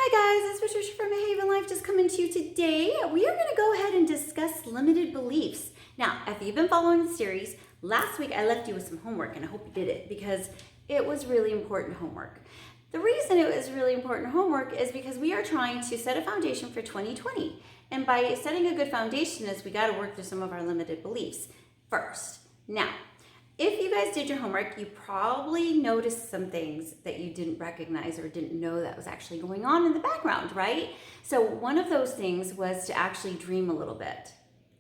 Hi guys, it's Patricia from Haven Life just coming to you today. We are going to go ahead and discuss limited beliefs. Now, if you've been following the series, last week I left you with some homework and I hope you did it because it was really important homework. The reason it was really important homework is because we are trying to set a foundation for 2020. And by setting a good foundation is we got to work through some of our limited beliefs first. Now, if you guys did your homework, you probably noticed some things that you didn't recognize or didn't know that was actually going on in the background, right? So one of those things was to actually dream a little bit.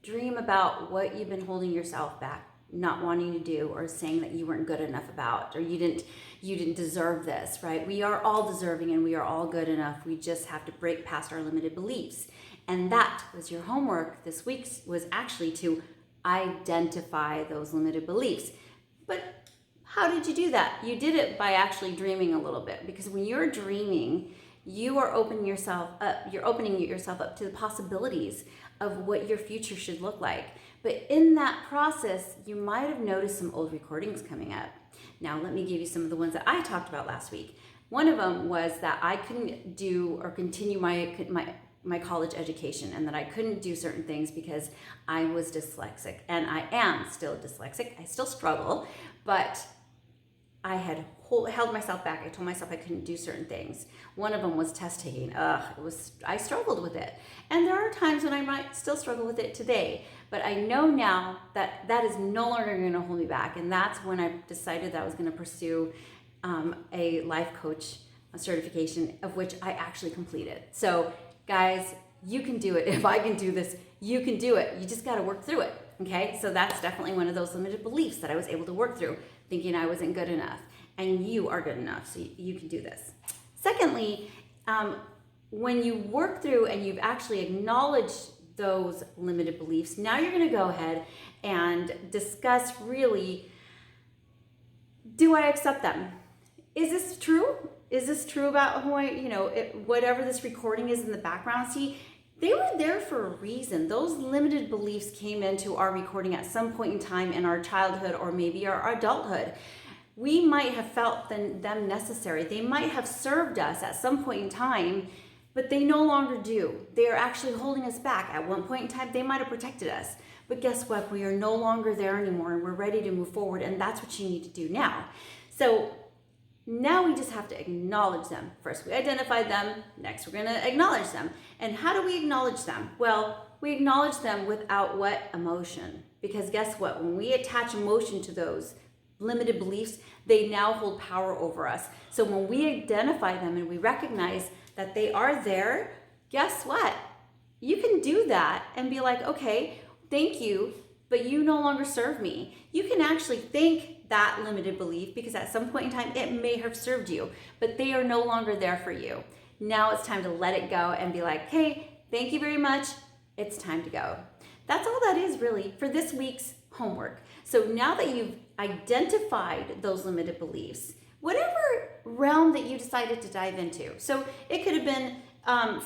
Dream about what you've been holding yourself back, not wanting to do, or saying that you weren't good enough about, or you didn't deserve this, right? We are all deserving and we are all good enough. We just have to break past our limited beliefs. And that was your homework this week, was actually to identify those limited beliefs. But how did you do that? You did it by actually dreaming a little bit, because when you're dreaming, you are opening yourself up. You're opening yourself up to the possibilities of what your future should look like. But in that process, you might have noticed some old recordings coming up. Now, let me give you some of the ones that I talked about last week. One of them was that I couldn't do or continue my college education, and that I couldn't do certain things because I was dyslexic, and I am still dyslexic. I still struggle, but I had held myself back. I told myself I couldn't do certain things. One of them was test taking. I struggled with it. And there are times when I might still struggle with it today, but I know now that that is no longer going to hold me back. And that's when I decided that I was going to pursue a life coach certification, of which I actually completed. So guys, you can do it. If I can do this, you can do it. You just got to work through it. Okay, so that's definitely one of those limited beliefs that I was able to work through, thinking I wasn't good enough. And you are good enough, so you can do this. Secondly, when you work through and you've actually acknowledged those limited beliefs, now you're going to go ahead and discuss really, do I accept them? Is this true? Is this true about who whatever this recording is in the background? See, they were there for a reason. Those limited beliefs came into our recording at some point in time in our childhood or maybe our adulthood. We might have felt them necessary. They might have served us at some point in time, but they no longer do. They are actually holding us back. At one point in time, they might have protected us. But guess what? We are no longer there anymore, and we're ready to move forward, and that's what you need to do now. So now we just have to acknowledge them. First, we identified them. Next, we're going to acknowledge them. And how do we acknowledge them? Well, we acknowledge them without what? Emotion. Because guess what? When we attach emotion to those limited beliefs, they now hold power over us. So when we identify them and we recognize that they are there, guess what? You can do that and be like, okay, thank you, but you no longer serve me. You can actually thank that limited belief, because at some point in time it may have served you, but they are no longer there for you. Now it's time to let it go and be like, hey, thank you very much. It's time to go. That's all that is really for this week's homework. So now that you've identified those limited beliefs, whatever realm that you decided to dive into. So it could have been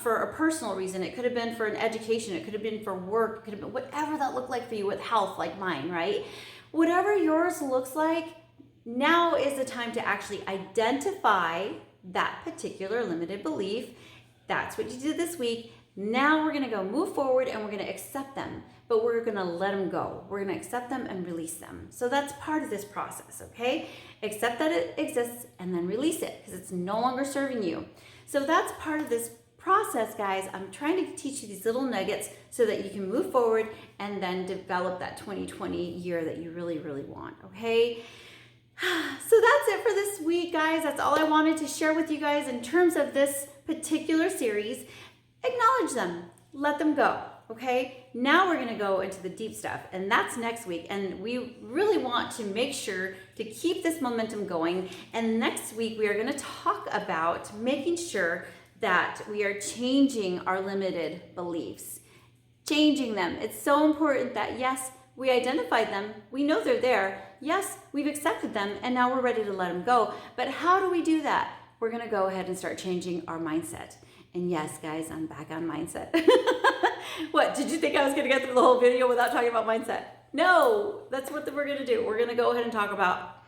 for a personal reason. It could have been for an education. It could have been for work. It could have been whatever that looked like for you with health, like mine, right? Whatever yours looks like, now is the time to actually identify that particular limited belief. That's what you did this week. Now we're going to go move forward and we're going to accept them, but we're going to let them go. We're going to accept them and release them. So that's part of this process, okay? Accept that it exists and then release it, because it's no longer serving you. So that's part of this process, guys. I'm trying to teach you these little nuggets so that you can move forward and then develop that 2020 year that you really, really want, okay? So that's it for this week, guys. That's all I wanted to share with you guys in terms of this particular series. Acknowledge them, let them go, okay? Now we're gonna go into the deep stuff, and that's next week. And we really want to make sure to keep this momentum going. And next week we are gonna talk about making sure that we are changing our limited beliefs, changing them. It's so important that, yes, we identified them, we know they're there, yes, we've accepted them, and now we're ready to let them go. But how do we do that? We're gonna go ahead and start changing our mindset. And yes, guys, I'm back on mindset. What, did you think I was gonna get through the whole video without talking about mindset? No, that's what we're gonna do. We're gonna go ahead and talk about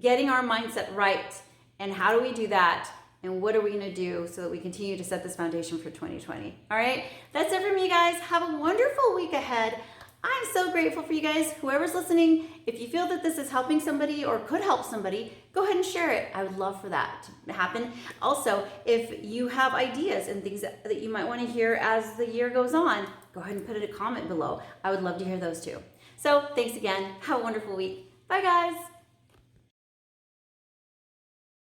getting our mindset right. And how do we do that? and what are we going to do so that we continue to set this foundation for 2020. All right, that's it for me, guys. Have a wonderful week ahead. I'm so grateful for you guys. Whoever's listening, if you feel that this is helping somebody or could help somebody, go ahead and share it. I would love for that to happen. Also, if you have ideas and things that you might want to hear as the year goes on, go ahead and put it in a comment below. I would love to hear those too. So thanks again. Have a wonderful week. Bye, guys.